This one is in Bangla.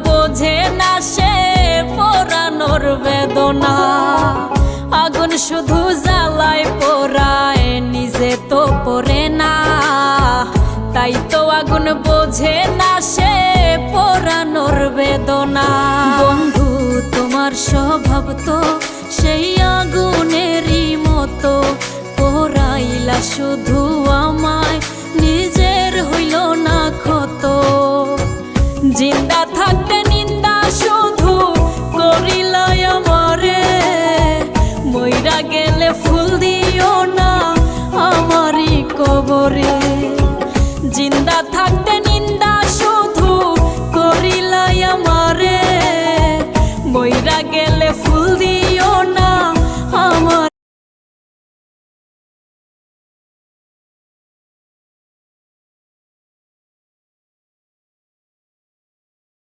বোঝে না সে পোড়ানোর বেদনা। আগুন শুধু জ্বালায় পোড়ায়, নিজে তো পড়ে না। তাই তো আগুন বোঝে না সে পোড়ানোর বেদনা। বন্ধু তোমার স্বভাব তো সেই আগুনেরই মতো, পোড়াইলা শুধু আমায়, নিজের হইল না ক্ষত। জিন্দা থাকতে নিন্দা শুধু করিলাই আমারে, মইরা গেলে ফুল দিও না আমারই কবরে। জিন্দা থাকতে নিন্দা শুধু করিলাই আমারে, মইরা গেলে ফুল দিও না আমার